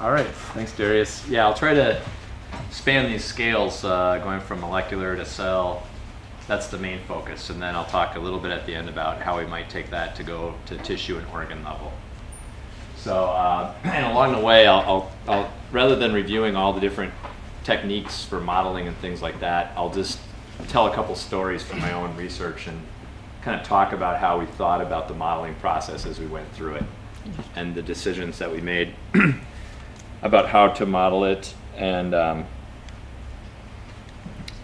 All right, thanks, Darius. Yeah, I'll try to span these scales going from molecular to cell. That's the main focus, and then I'll talk a little bit at the end about how we might take that to go to tissue and organ level. So, and along the way, I'll rather than reviewing all the different techniques for modeling and things like that, I'll just tell a couple stories from my own research and kind of talk about how we thought about the modeling process as we went through it and the decisions that we made about how to model it and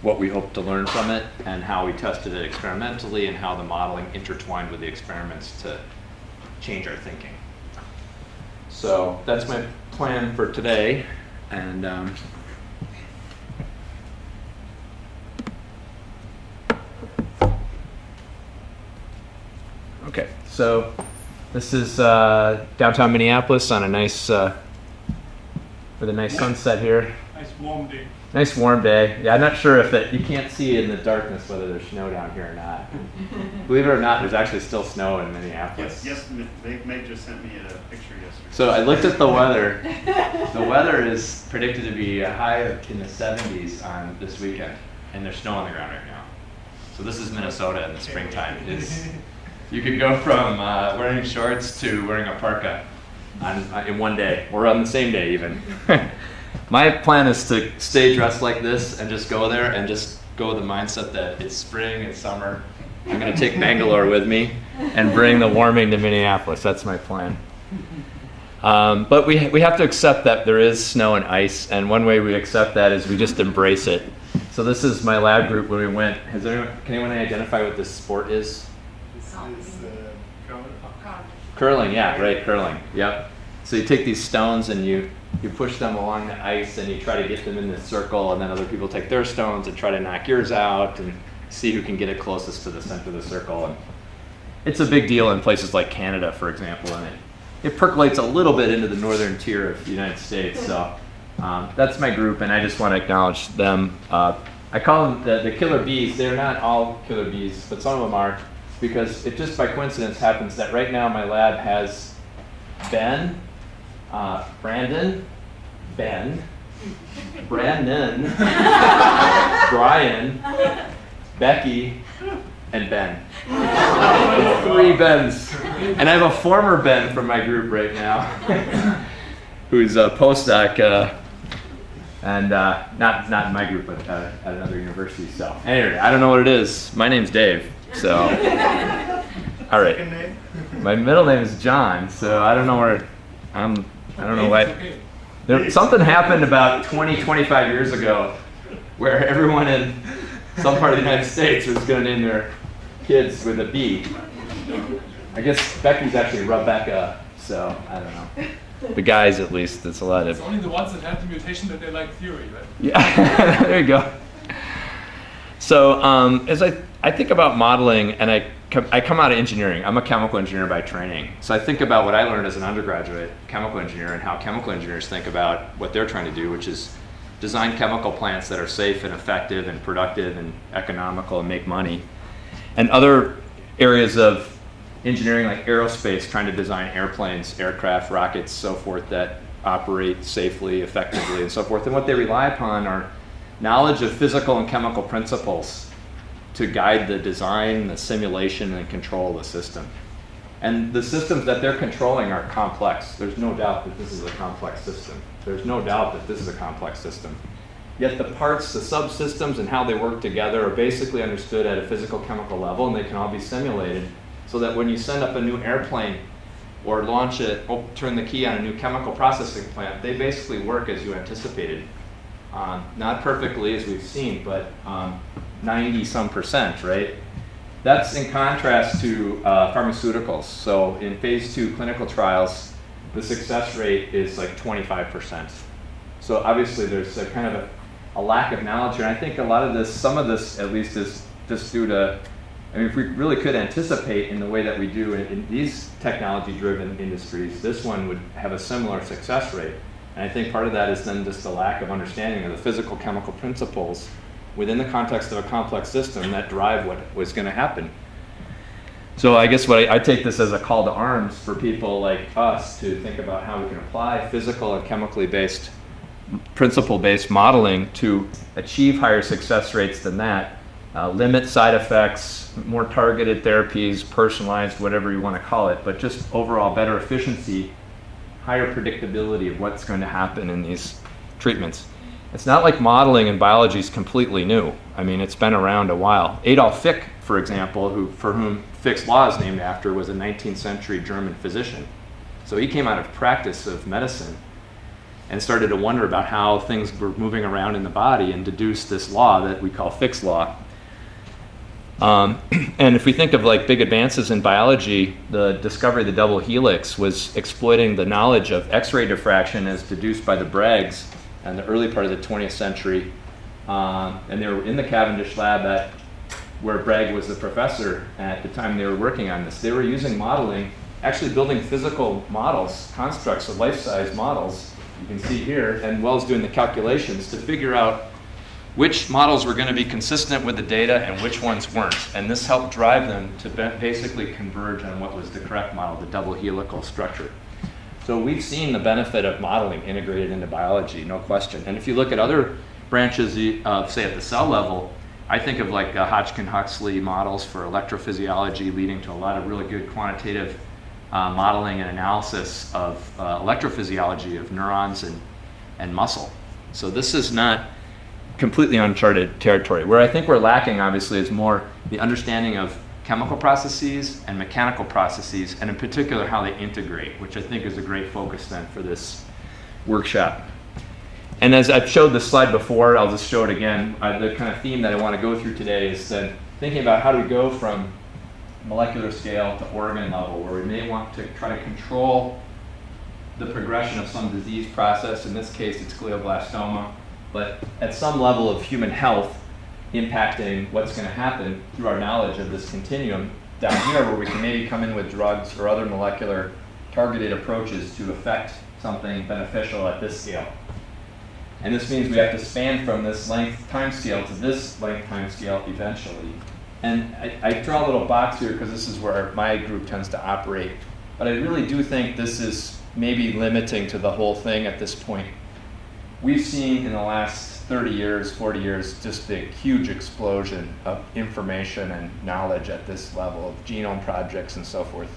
what we hope to learn from it and how we tested it experimentally and how the modeling intertwined with the experiments to change our thinking. So that's my plan for today. And okay, so this is downtown Minneapolis on a nice, with a nice sunset here. Nice warm day. Nice warm day. Yeah, I'm not sure if you can't see in the darkness whether there's snow down here or not. Believe it or not, there's actually still snow in Minneapolis. Yes, Meg just sent me a picture yesterday. So I looked at the weather. The weather is predicted to be a high in the 70s on this weekend, and there's snow on the ground right now. So this is Minnesota in the springtime. You could go from wearing shorts to wearing a parka in one day, or on the same day even. My plan is to stay dressed like this and just go there and just go with the mindset that it's spring, it's summer. I'm going to take Bangalore with me and bring the warming to Minneapolis. That's my plan. But we have to accept that there is snow and ice, and one way we accept that is we just embrace it. So this is my lab group when we went. Can anyone identify what this sport is? Curling, yeah, right, curling. Yep. So you take these stones and you push them along the ice and you try to get them in this circle, and then other people take their stones and try to knock yours out and see who can get it closest to the center of the circle. And it's a big deal in places like Canada, for example, and it percolates a little bit into the northern tier of the United States. So that's my group, and I just want to acknowledge them. I call them the killer bees. They're not all killer bees, but some of them are, because it just by coincidence happens that right now my lab has Ben, Brandon, Ben, Brandon, Brian, Becky, and Ben. 3 Bens. And I have a former Ben from my group right now who's a postdoc, and not in my group, but at another university. So anyway, I don't know what it is. My name's Dave. So, all right. My middle name is John, so I don't know where I don't know why. Something happened about 25 years ago where everyone in some part of the United States was going to name their kids with a B. I guess Becky's actually Rebecca, so I don't know. The guys, at least, it's a lot of... It's only the ones that have the mutation that they like theory, right? Yeah, there you go. So as I think about modeling, and I come out of engineering. I'm a chemical engineer by training. So I think about what I learned as an undergraduate chemical engineer and how chemical engineers think about what they're trying to do, which is design chemical plants that are safe and effective and productive and economical and make money. And other areas of engineering like aerospace, trying to design airplanes, aircraft, rockets, so forth, that operate safely, effectively, and so forth. And what they rely upon are knowledge of physical and chemical principles to guide the design, the simulation, and control of the system. And the systems that they're controlling are complex. There's no doubt that this is a complex system. There's no doubt that this is a complex system. Yet the parts, the subsystems, and how they work together are basically understood at a physical chemical level, and they can all be simulated so that when you send up a new airplane or launch it, turn the key on a new chemical processing plant, they basically work as you anticipated. Not perfectly, as we've seen, but 90-some%, right? That's in contrast to pharmaceuticals. So in phase 2 clinical trials, the success rate is like 25%. So obviously there's a kind of a lack of knowledge here. And I think a lot of this, some of this at least, is just due to, I mean, if we really could anticipate in the way that we do in these technology-driven industries, this one would have a similar success rate. And I think part of that is then just the lack of understanding of the physical chemical principles within the context of a complex system that drive what was going to happen. So I guess I take this as a call to arms for people like us to think about how we can apply physical and chemically based, principle-based modeling to achieve higher success rates than that, limit side effects, more targeted therapies, personalized, whatever you want to call it, but just overall better efficiency, higher predictability of what's going to happen in these treatments. It's not like modeling in biology is completely new. I mean, it's been around a while. Adolf Fick, for example, for whom Fick's law is named after, was a 19th century German physician. So he came out of practice of medicine and started to wonder about how things were moving around in the body and deduced this law that we call Fick's law. And if we think of like big advances in biology, the discovery of the double helix was exploiting the knowledge of X-ray diffraction as deduced by the Braggs in the early part of the 20th century. And they were in the Cavendish lab where Bragg was the professor at the time they were working on this. They were using modeling, actually building physical models, constructs of life-size models, you can see here, and Wells doing the calculations to figure out which models were going to be consistent with the data and which ones weren't. And this helped drive them to basically converge on what was the correct model, the double helical structure. So we've seen the benefit of modeling integrated into biology, no question. And if you look at other branches, say at the cell level, I think of like Hodgkin-Huxley models for electrophysiology leading to a lot of really good quantitative modeling and analysis of electrophysiology of neurons and muscle. So this is not completely uncharted territory. Where I think we're lacking, obviously, is more the understanding of chemical processes and mechanical processes, and in particular how they integrate, which I think is a great focus then for this workshop. And as I've showed this slide before, I'll just show it again. The kind of theme that I want to go through today is then thinking about how do we go from molecular scale to organ level, where we may want to try to control the progression of some disease process. In this case, it's glioblastoma, but at some level of human health, impacting what's going to happen through our knowledge of this continuum down here, where we can maybe come in with drugs or other molecular targeted approaches to affect something beneficial at this scale. And this means we have to span from this length time scale to this length time scale eventually. And I draw a little box here because this is where my group tends to operate. But I really do think this is maybe limiting to the whole thing at this point. We've seen in the last 30 years, 40 years, just the huge explosion of information and knowledge at this level of genome projects and so forth.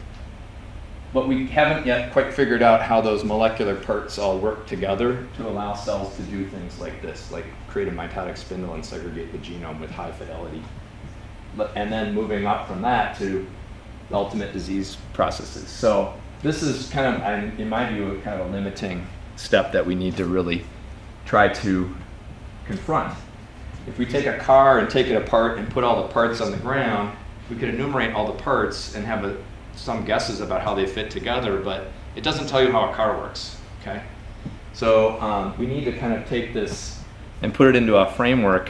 But we haven't yet quite figured out how those molecular parts all work together to allow cells to do things like this, like create a mitotic spindle and segregate the genome with high fidelity. And then moving up from that to the ultimate disease processes. So this is kind of, in my view, kind of a limiting step that we need to really try to confront. If we take a car and take it apart and put all the parts on the ground, we could enumerate all the parts and have some guesses about how they fit together, but it doesn't tell you how a car works, okay? So we need to kind of take this and put it into a framework,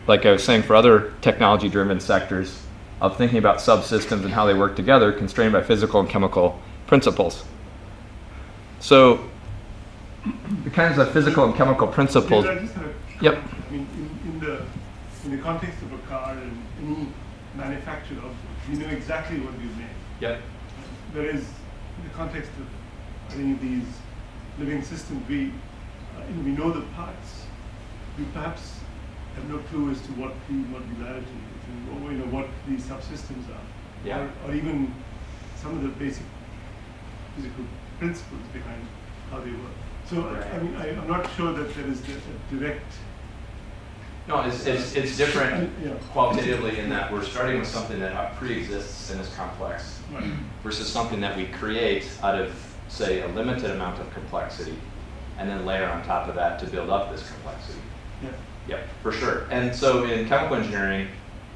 like I was saying for other technology-driven sectors, of thinking about subsystems and how they work together, constrained by physical and chemical principles. So the kinds of physical and chemical principles. I just have a Yep. I mean, in the context of a car and any manufactured object, you know exactly what you made. Yep. Whereas in the context of any of these living systems, we know the parts. We perhaps have no clue as to what the modularity is, and what these subsystems are, Yeah. or even some of the basic physical principles behind how they work. So Right. I mean, I'm not sure that there is a direct. No, it's different Yeah. qualitatively in that we're starting with something that pre-exists and is complex Right. versus something that we create out of, say, a limited amount of complexity and then layer on top of that to build up this complexity. Yeah. Yep, for sure. And so in chemical engineering,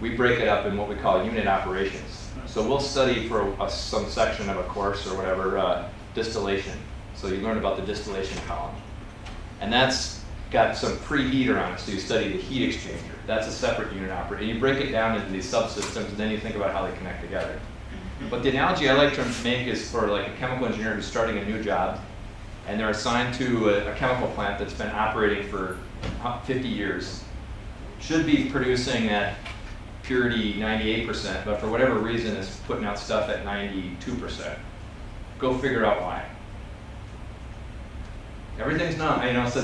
we break it up in what we call unit operations. So we'll study for some section of a course or whatever, distillation. So you learn about the distillation column. And that's got some preheater on it, so you study the heat exchanger. That's a separate unit operation. You break it down into these subsystems, and then you think about how they connect together. But the analogy I like to make is for like a chemical engineer who's starting a new job, and they're assigned to a chemical plant that's been operating for 50 years. Should be producing at purity 98%, but for whatever reason is putting out stuff at 92%. Go figure out why. Everything's not, you know, so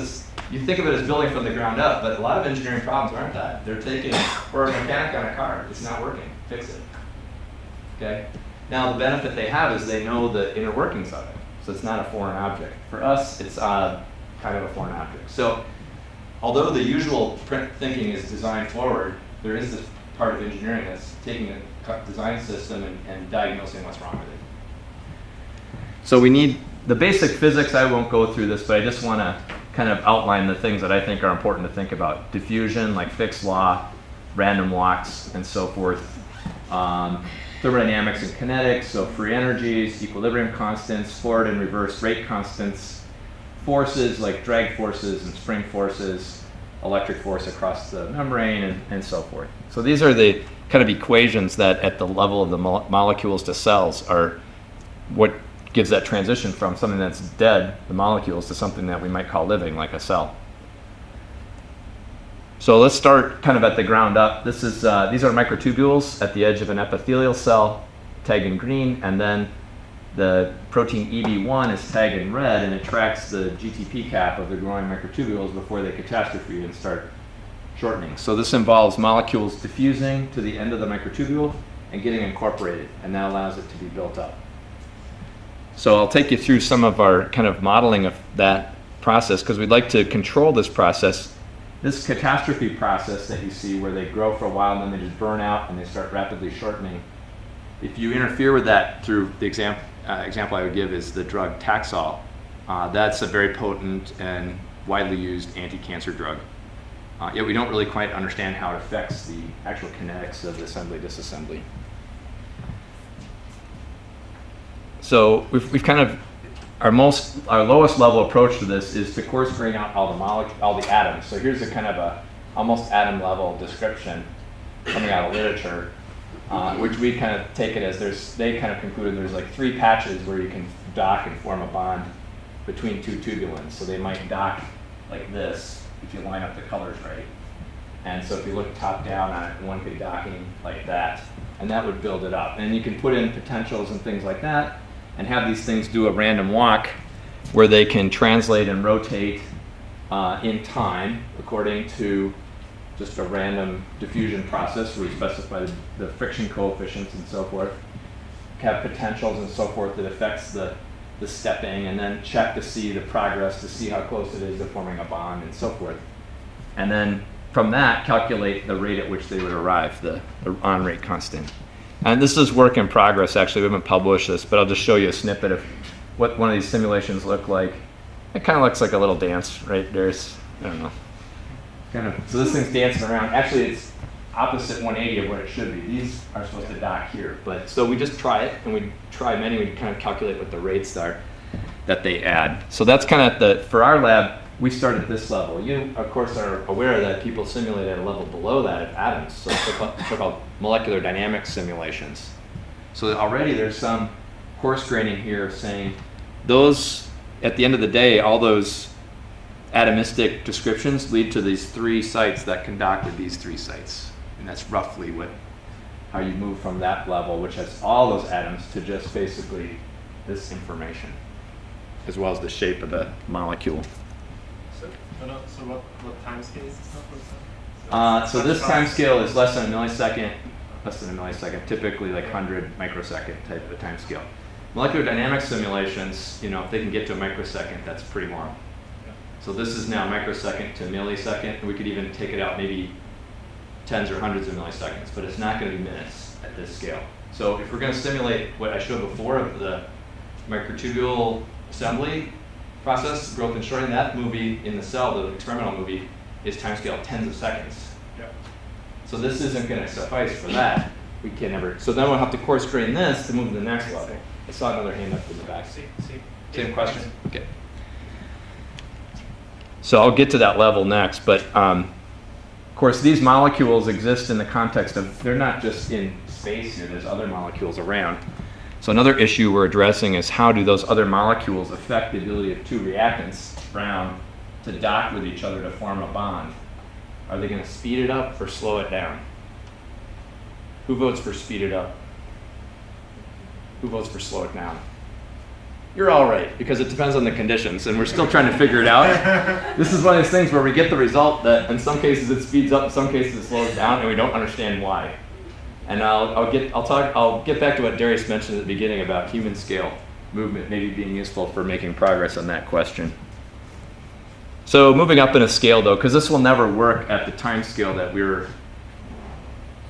you think of it as building from the ground up, but a lot of engineering problems aren't that. They're taking, or a mechanic on a car, it's not working, fix it. Okay? Now the benefit they have is they know the inner workings of it, so it's not a foreign object. For us, it's kind of a foreign object. So although the usual print thinking is design forward, there is this part of engineering that's taking a design system and diagnosing what's wrong with it. So we need the basic physics. I won't go through this, but I just want to kind of outline the things that I think are important to think about. Diffusion, like Fick's law, random walks, and so forth. Thermodynamics and kinetics, so free energies, equilibrium constants, forward and reverse rate constants, forces like drag forces and spring forces, electric force across the membrane, and so forth. So these are the kind of equations that at the level of the molecules to cells are what gives that transition from something that's dead, the molecules, to something that we might call living, like a cell. So let's start kind of at the ground up. This is, these are microtubules at the edge of an epithelial cell, tagged in green, and then the protein EB1 is tagged in red, and it tracks the GTP cap of the growing microtubules before they catastrophe and start shortening. So this involves molecules diffusing to the end of the microtubule and getting incorporated, and that allows it to be built up. So I'll take you through some of our kind of modeling of that process, because we'd like to control this process. This catastrophe process that you see, where they grow for a while and then they just burn out and they start rapidly shortening, if you interfere with that through the example I would give is the drug Taxol. That's a very potent and widely used anti-cancer drug. Yet we don't really quite understand how it affects the actual kinetics of assembly-disassembly. So we've kind of, our lowest level approach to this is to coarse grain out all the atoms. So here's a kind of a almost atom level description coming out of literature, which we kind of take it as they kind of concluded there's like 3 patches where you can dock and form a bond between 2 tubulins. So they might dock like this if you line up the colors right. And so if you look top down on it, one could be docking like that, and that would build it up. And you can put in potentials and things like that, and have these things do a random walk where they can translate and rotate in time according to just a random diffusion process where we specify the friction coefficients and so forth, have potentials and so forth that affects the stepping, and then check to see the progress, to see how close it is to forming a bond and so forth. And then from that, calculate the rate at which they would arrive, the on rate constant. And this is work in progress, actually. We haven't published this, but I'll just show you a snippet of what one of these simulations look like. It kind of looks like a little dance, right? There's, I don't know. So this thing's dancing around. Actually, it's opposite 180 of what it should be. These are supposed to dock here. But so we just try it, and we try many. We kind of calculate what the rates are that they add. So that's kind of for our lab, we start at this level. You, of course, are aware that people simulate at a level below that of atoms, so they're called molecular dynamics simulations. So already there's some coarse graining here saying those, at the end of the day, all those atomistic descriptions lead to these 3 sites that can dock with these 3 sites. And that's roughly how you move from that level, which has all those atoms, to just basically this information, as well as the shape of the molecule. So what time scale is this for? So this time scale is less than a millisecond, typically like 100 microsecond type of time scale. Molecular dynamics simulations, if they can get to a microsecond, that's pretty long. Yeah. So this is now microsecond to millisecond. We could even take it out maybe tens or hundreds of milliseconds, but it's not going to be minutes at this scale. So if we're going to simulate what I showed before of the microtubule assembly process, growth and shortening, that movie in the cell, the experimental movie, is timescale tens of seconds. Yep. So this isn't going to suffice for that. We can never. So then we'll have to coarse grain this to move to the next level. I saw another hand up in the back. Same question? Okay. So I'll get to that level next, but of course these molecules exist in the context of, they're not just in space here, there's other molecules around. So another issue we're addressing is how do those other molecules affect the ability of 2 reactants, brown, to dock with each other to form a bond? Are they going to speed it up or slow it down? Who votes for speed it up? Who votes for slow it down? You're all right, because it depends on the conditions, and we're still trying to figure it out. This is one of those things where we get the result that in some cases it speeds up, in some cases it slows down, and we don't understand why. And I'll get back to what Darius mentioned at the beginning about human scale movement maybe being useful for making progress on that question. So moving up in a scale though, because this will never work at the time scale that we were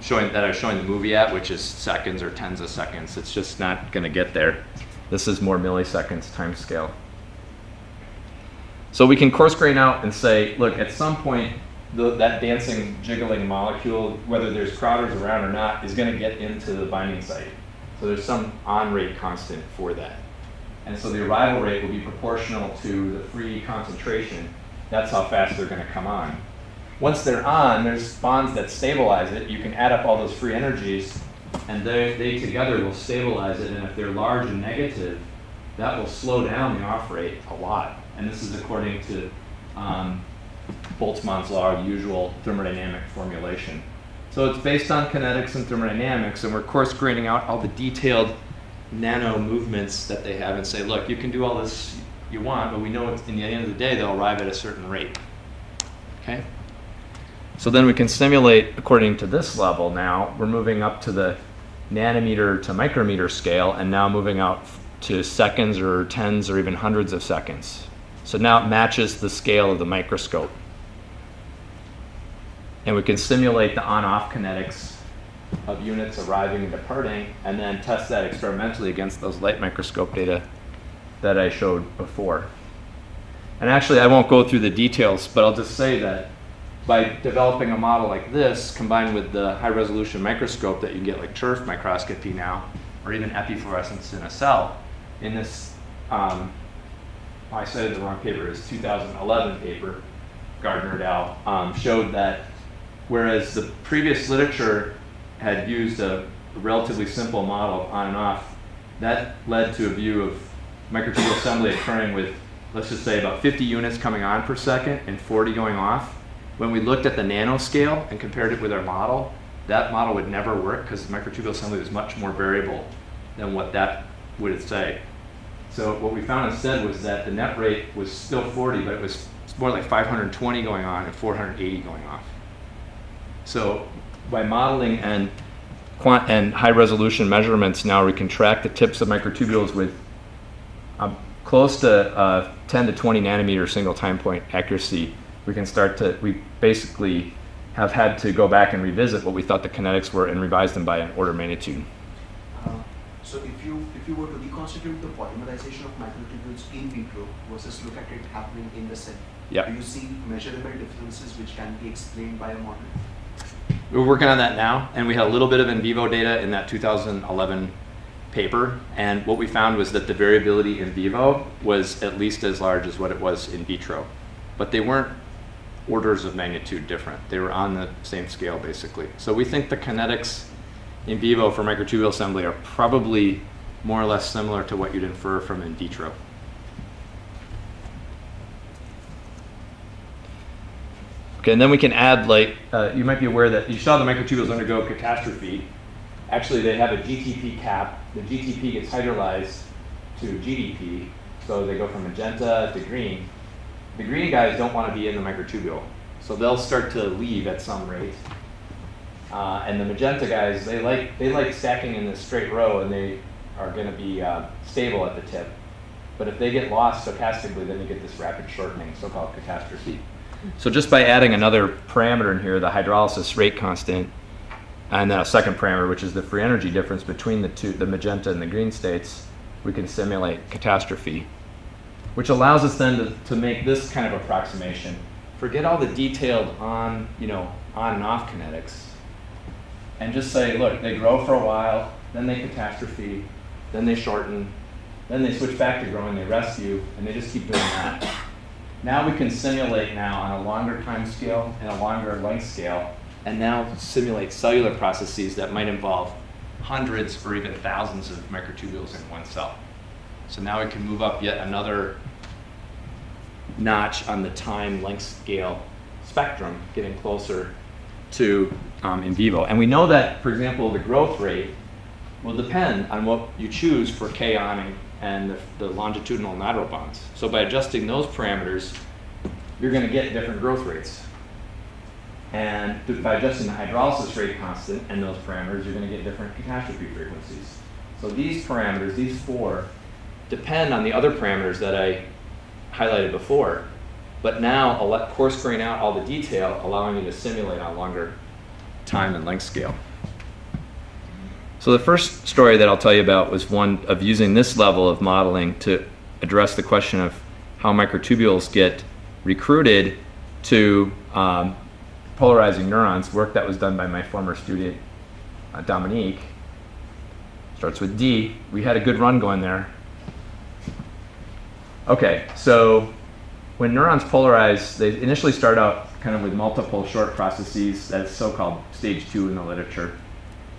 showing, that I was showing the movie at, which is seconds or tens of seconds. It's just not going to get there. This is more milliseconds time scale. So we can coarse grain out and say, look, at some point, that dancing, jiggling molecule, whether there's Crowders around or not, is going to get into the binding site. So there's some on rate constant for that. And so the arrival rate will be proportional to the free concentration. That's how fast they're going to come on. Once they're on, there's bonds that stabilize it. You can add up all those free energies, and they together will stabilize it. And if they're large and negative, that will slow down the off rate a lot. And this is according to Boltzmann's law, usual thermodynamic formulation. So it's based on kinetics and thermodynamics, and we're coarse graining out all the detailed nano movements that they have and say, look, you can do all this you want, but we know in the end of the day they'll arrive at a certain rate. Okay? So then we can simulate according to this level now. We're moving up to the nanometer to micrometer scale, and now moving out to seconds or tens or even hundreds of seconds. So now it matches the scale of the microscope. And we can simulate the on-off kinetics of units arriving and departing, and then test that experimentally against those light microscope data that I showed before. And actually, I won't go through the details, but I'll just say that by developing a model like this, combined with the high-resolution microscope that you can get like turf microscopy now, or even epifluorescence in a cell, in this, I cited the wrong paper, it's 2011 paper, Gardner et al., showed that whereas the previous literature had used a relatively simple model of on and off, that led to a view of microtubule assembly occurring with, let's just say, about 50 units coming on per second and 40 going off. When we looked at the nanoscale and compared it with our model, that model would never work because microtubule assembly was much more variable than what that would say. So what we found instead was that the net rate was still 40, but it was more like 520 going on and 480 going off. So by modeling and high resolution measurements, now we can track the tips of microtubules with close to 10 to 20 nanometer single time point accuracy. We basically have had to go back and revisit what we thought the kinetics were and revise them by an order of magnitude. So if you were to reconstitute the polymerization of microtubules in vitro versus look at it happening in the cell, yep. Do you see measurable differences which can be explained by a model? We're working on that now, and we had a little bit of in vivo data in that 2011 paper, and what we found was that the variability in vivo was at least as large as what it was in vitro, but they weren't orders of magnitude different. They were on the same scale, basically. So we think the kinetics in vivo for microtubule assembly are probably more or less similar to what you'd infer from in vitro. Okay, and then we can add, like, you might be aware that you saw the microtubules undergo catastrophe. Actually, they have a GTP cap. The GTP gets hydrolyzed to GDP, so they go from magenta to green. The green guys don't want to be in the microtubule, so they'll start to leave at some rate. And the magenta guys, they like stacking in this straight row, and they are going to be stable at the tip. But if they get lost stochastically, then you get this rapid shortening, so-called catastrophe. So just by adding another parameter in here, the hydrolysis rate constant, and then a second parameter, which is the free energy difference between the magenta and the green states, we can simulate catastrophe, which allows us then to make this kind of approximation. Forget all the detailed on and off kinetics, and just say, look, they grow for a while, then they catastrophe, then they shorten, then they switch back to growing, they rescue, and they just keep doing that. Now we can simulate now on a longer time scale and a longer length scale, and now simulate cellular processes that might involve hundreds or even thousands of microtubules in one cell. So now we can move up yet another notch on the time length scale spectrum, getting closer to in vivo. And we know that, for example, the growth rate will depend on what you choose for K-oning and the longitudinal and lateral bonds. So by adjusting those parameters, you're going to get different growth rates. And by adjusting the hydrolysis rate constant and those parameters, you're going to get different catastrophe frequencies. So these parameters, these four, depend on the other parameters that I highlighted before, but now coarse grain out all the detail, allowing you to simulate on longer time and length scale. So the first story that I'll tell you about was one of using this level of modeling to address the question of how microtubules get recruited to polarizing neurons, work that was done by my former student, Dominique. Starts with D. We had a good run going there. Okay, so when neurons polarize, they initially start out kind of with multiple short processes. That's so-called stage 2 in the literature.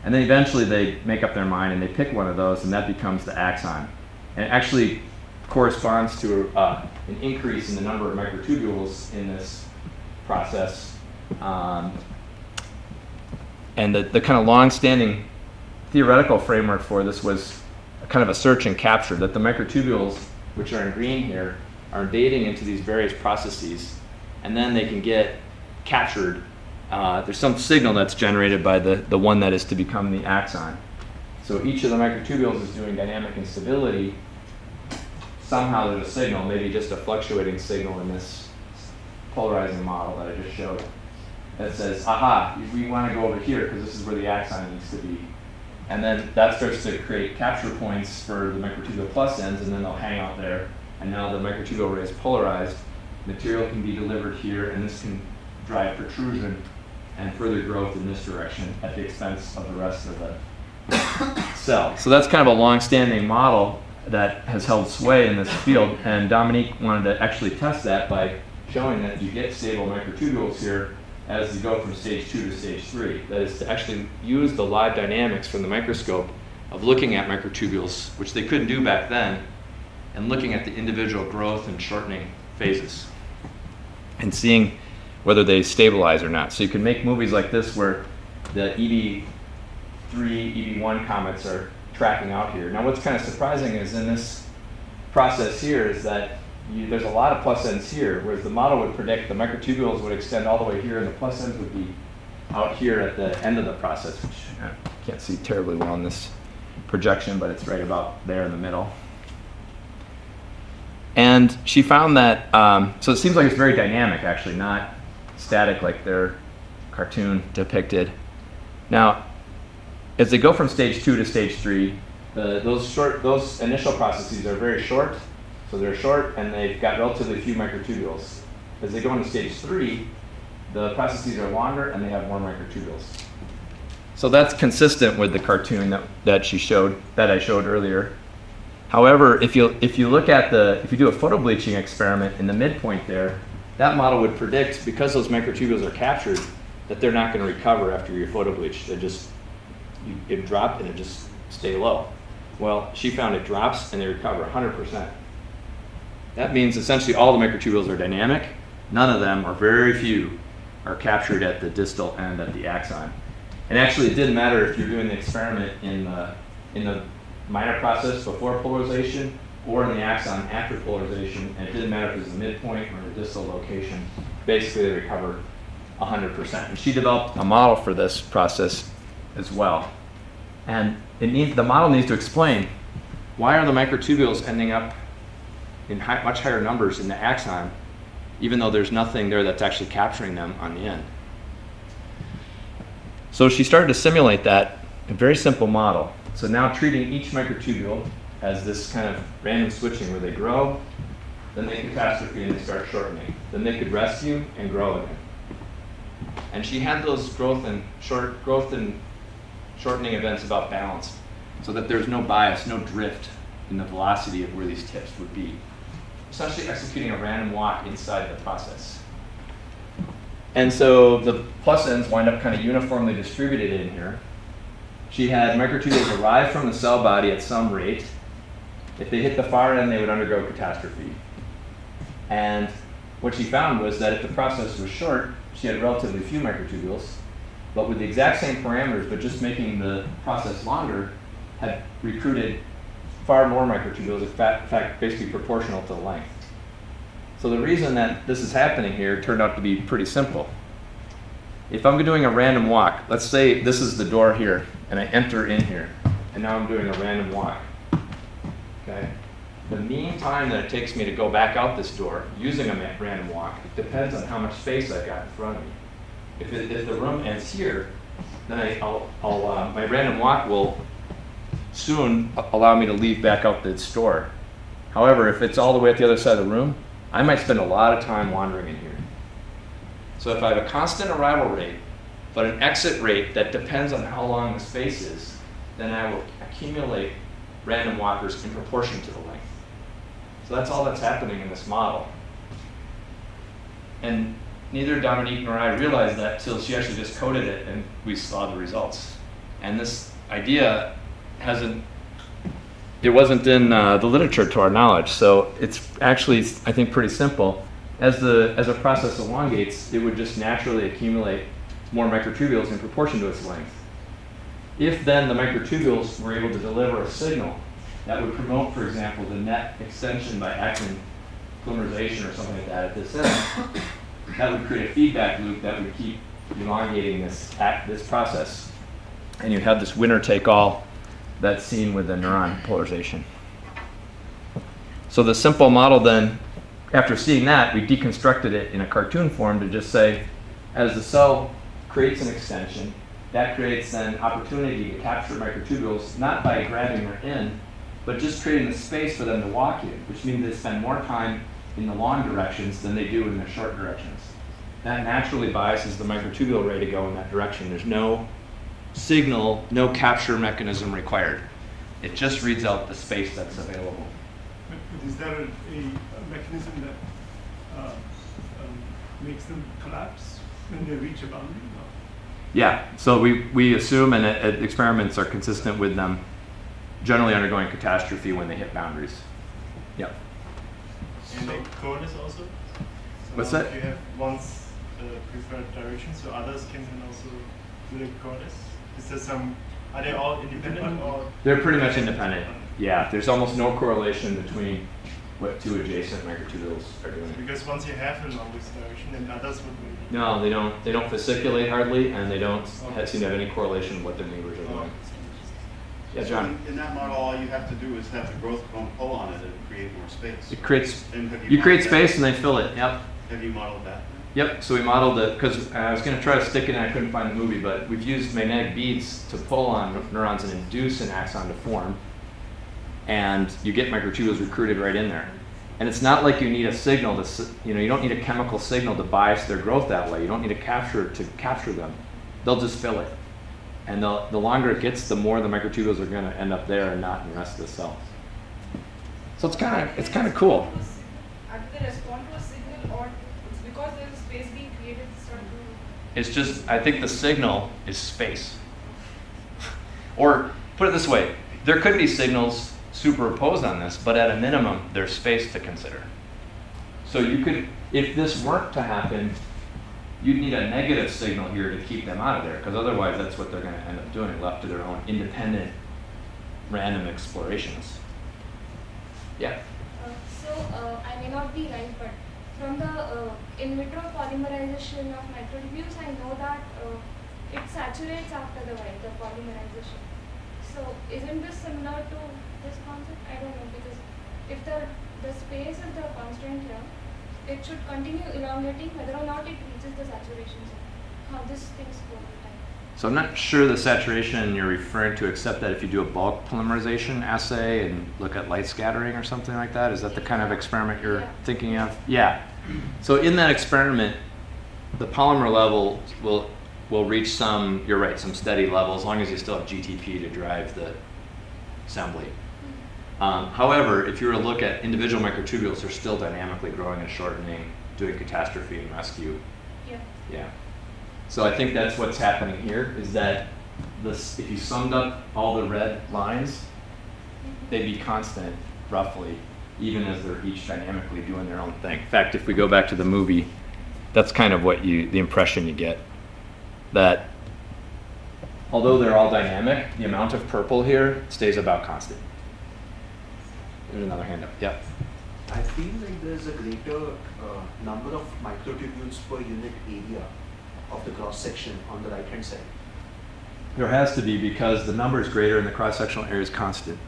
And then eventually they make up their mind and they pick one of those, and that becomes the axon. And it actually corresponds to an increase in the number of microtubules in this process. And the kind of long-standing theoretical framework for this was a kind of a search and capture, that the microtubules, which are in green here, are invading into these various processes, and then they can get captured. There's some signal that's generated by the one that is to become the axon. So each of the microtubules is doing dynamic instability. Somehow there's a signal, maybe just a fluctuating signal in this polarizing model that I just showed, that says, aha, we want to go over here because this is where the axon needs to be. And then that starts to create capture points for the microtubule plus ends, and then they'll hang out there. And now the microtubule array is polarized. Material can be delivered here, and this can drive protrusion and further growth in this direction at the expense of the rest of the cell. So that's kind of a long-standing model that has held sway in this field, and Dominique wanted to actually test that by showing that you get stable microtubules here as you go from stage 2 to stage 3. That is, to actually use the live dynamics from the microscope of looking at microtubules, which they couldn't do back then, and looking at the individual growth and shortening phases and seeing whether they stabilize or not. So you can make movies like this where the EB3, EB1 comets are tracking out here. Now what's kind of surprising is in this process here is that there's a lot of plus ends here, whereas the model would predict the microtubules would extend all the way here and the plus ends would be out here at the end of the process, which I can't see terribly well in this projection, but it's right about there in the middle. And she found that, so it seems like it's very dynamic actually, not static like their cartoon depicted. Now, as they go from stage 2 to stage 3, those initial processes are very short. So they're short and they've got relatively few microtubules. As they go into stage 3, the processes are longer and they have more microtubules. So that's consistent with the cartoon that I showed earlier. However, if you look at if you do a photo-bleaching experiment in the midpoint there, that model would predict, because those microtubules are captured, that they're not going to recover after your photo-bleach. It dropped and it just stay low. Well, she found it drops and they recover 100%. That means essentially all the microtubules are dynamic. None of them, or very few, are captured at the distal end at the axon. And actually, it didn't matter if you're doing the experiment in the minor process before polarization or in the axon after polarization, and it didn't matter if it was the midpoint or the distal location. Basically, they recover 100%. And she developed a model for this process as well. And the model needs to explain, why are the microtubules ending up in much higher numbers in the axon, even though there's nothing there that's actually capturing them on the end. So she started to simulate that, a very simple model. So now treating each microtubule as this kind of random switching where they grow, then they catastrophe and they start shortening. Then they could rescue and grow again. And she had those growth and shortening events about balanced, so that there's no bias, no drift in the velocity of where these tips would be. Essentially executing a random walk inside the process. And so the plus ends wind up kind of uniformly distributed in here. She had microtubules arrive from the cell body at some rate. If they hit the far end, they would undergo catastrophe. And what she found was that if the process was short, she had relatively few microtubules. but with the exact same parameters, but just making the process longer, had recruited far more microtubules, in fact, basically proportional to the length. So the reason that this is happening here turned out to be pretty simple. If I'm doing a random walk, let's say this is the door here, and I enter in here, and now I'm doing a random walk. Okay? The mean time that it takes me to go back out this door using a random walk depends on how much space I've got in front of me. If the room ends here, then my random walk will soon allow me to leave back out the store. However, if it's all the way at the other side of the room, I might spend a lot of time wandering in here. So if I have a constant arrival rate, but an exit rate that depends on how long the space is, then I will accumulate random walkers in proportion to the length. So that's all that's happening in this model. And neither Dominique nor I realized that till she actually just coded it and we saw the results. And this idea it wasn't in the literature to our knowledge. So it's actually, I think, pretty simple. As a process elongates, it would just naturally accumulate more microtubules in proportion to its length. If then the microtubules were able to deliver a signal that would promote, for example, the net extension by actin polymerization or something like that at this end, that would create a feedback loop that would keep elongating this process. And you'd have this winner-take-all that's seen with the neuron polarization. So the simple model then, after seeing that, we deconstructed it in a cartoon form to just say, as the cell creates an extension, that creates then opportunity to capture microtubules, not by grabbing their in, but just creating the space for them to walk in, which means they spend more time in the long directions than they do in the short directions. That naturally biases the microtubule array to go in that direction. There's no signal, no capture mechanism required. It just reads out the space that's available. But is there a mechanism that makes them collapse when they reach a boundary? No? Yeah, so we assume, and experiments are consistent with them generally undergoing catastrophe when they hit boundaries. Yep. And the coordinates also? So What's now that? if you have one's preferred direction, so others can then also do the coordinates? Is there some, are they all independent or? They're pretty much independent. Yeah, there's almost no correlation between what two adjacent microtubules are doing. Because once you have along this direction, then others would maybe. No, they don't fasciculate hardly, and they don't seem to have any correlation with what their neighbors are doing. Yeah, John. So in that model, all you have to do is have the growth hormone pull on it and create more space. It creates. And have You create modeled space that? and they fill it. Yep. Have you modeled that? Yep. So we modeled it because I was going to try to stick it and I couldn't find the movie, but we've used magnetic beads to pull on neurons and induce an axon to form, and you get microtubules recruited right in there. And it's not like you need a signal to, you don't need a chemical signal to bias their growth that way. You don't need a capture to capture them. They'll just fill it. And the longer it gets, the more the microtubules are going to end up there and not in the rest of the cell. So it's kind of cool. Do they respond to a signal, or it's because there is space being created to start doing? It's just, I think the signal is space. Or put it this way, there could be signals superimposed on this, but at a minimum, there's space to consider. So you could, if this weren't to happen, you'd need a negative signal here to keep them out of there, because otherwise that's what they're going to end up doing, left to their own independent random explorations. Yeah? I may not be right, but from the in vitro polymerization of microtubules, I know that it saturates after the while, the polymerization. So isn't this similar to this concept? I don't know, because if the space is the constant here, it should continue elongating whether or not it reaches the saturation zone. How this thing's go over time. So I'm not sure the saturation you're referring to, except that if you do a bulk polymerization assay and look at light scattering or something like that, is that the kind of experiment you're thinking of? Yeah. So in that experiment, the polymer level will reach some, you're right, some steady level, as long as you still have GTP to drive the assembly. However, if you were to look at individual microtubules, they're still dynamically growing and shortening, doing catastrophe and rescue. Yeah. So I think that's what's happening here, is that if you summed up all the red lines, they'd be constant, roughly, even as they're each dynamically doing their own thing. In fact, if we go back to the movie, that's kind of what the impression you get, that although they're all dynamic, the amount of purple here stays about constant. There's another hand up. Yeah. I feel like there's a greater number of microtubules per unit area of the cross section on the right hand side. There has to be, because the number is greater and the cross-sectional area is constant.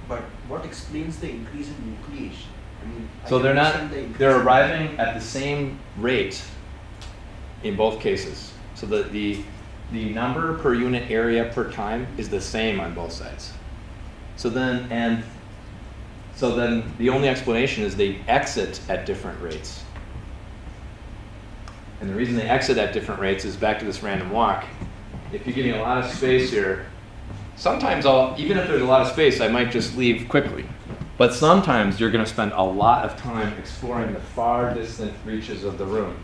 But what explains the increase in nucleation? I mean, I So can they're understand not, the increase they're in- arriving at the same rate in both cases. So the number per unit area per time is the same on both sides. So then the only explanation is they exit at different rates. And the reason they exit at different rates is back to this random walk. If you give me a lot of space here, sometimes even if there's a lot of space, I might just leave quickly. But sometimes you're going to spend a lot of time exploring the far distant reaches of the room.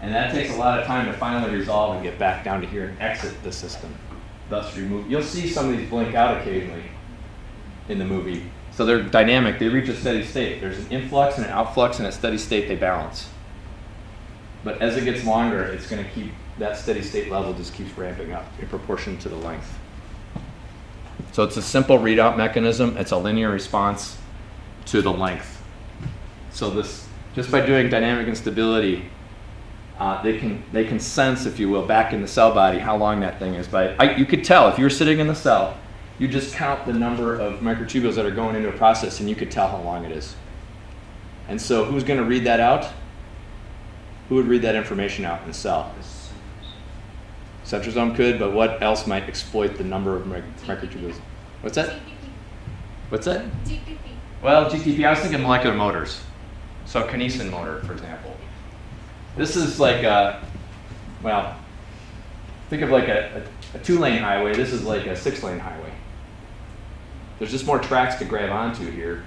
And that takes a lot of time to finally resolve and get back down to here and exit the system. Thus remove. You'll see some of these blink out occasionally in the movie. So they're dynamic. They reach a steady state. There's an influx and an outflux, and at steady state they balance. But as it gets longer, it's going to keep that steady state level just keeps ramping up in proportion to the length. So it's a simple readout mechanism. It's a linear response to the length. So this, just by doing dynamic instability, they can sense, if you will, back in the cell body how long that thing is. You could tell if you were sitting in the cell, you just count the number of microtubules that are going into a process, and you could tell how long it is. And so who's going to read that out? Who would read that information out in the cell? Centrosome could, but what else might exploit the number of microtubules? What's that? GTP. What's that? GTP. Well, GTP, I was thinking molecular motors. So kinesin motor, for example. This is like think of like a 2-lane highway. This is like a 6-lane highway. There's just more tracks to grab onto here.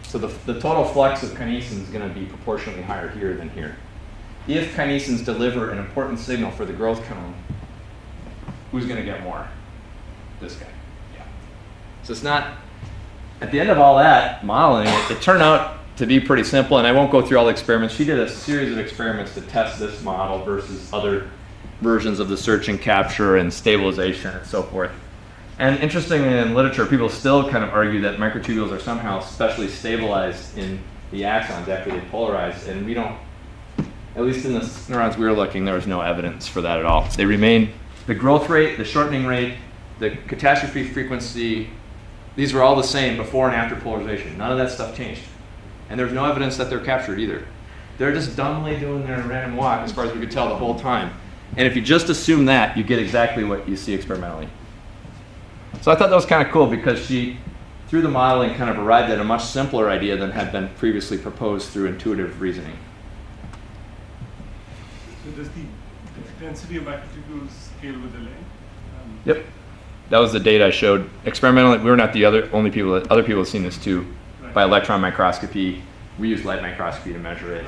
So the total flux of kinesin is going to be proportionally higher here than here. If kinesins deliver an important signal for the growth cone, who's going to get more? This guy. Yeah. So it's not, at the end of all that modeling, it turned out to be pretty simple, and I won't go through all the experiments. She did a series of experiments to test this model versus other versions of the search and capture and stabilization and so forth. And interestingly, in literature, people still kind of argue that microtubules are somehow specially stabilized in the axons after they polarize, and we don't, at least in the neurons we were looking, there was no evidence for that at all. They remain, the growth rate, the shortening rate, the catastrophe frequency, these were all the same before and after polarization. None of that stuff changed. And there's no evidence that they're captured either. They're just dumbly doing their random walk as far as we could tell the whole time. And if you just assume that, you get exactly what you see experimentally. So I thought that was kind of cool because she, through the modeling, kind of arrived at a much simpler idea than had been previously proposed through intuitive reasoning. So does the density of microtubules scale with the length? Yep. That was the data I showed. Experimentally, we were not the only people, other people have seen this too. Right. By electron microscopy. We use light microscopy to measure it.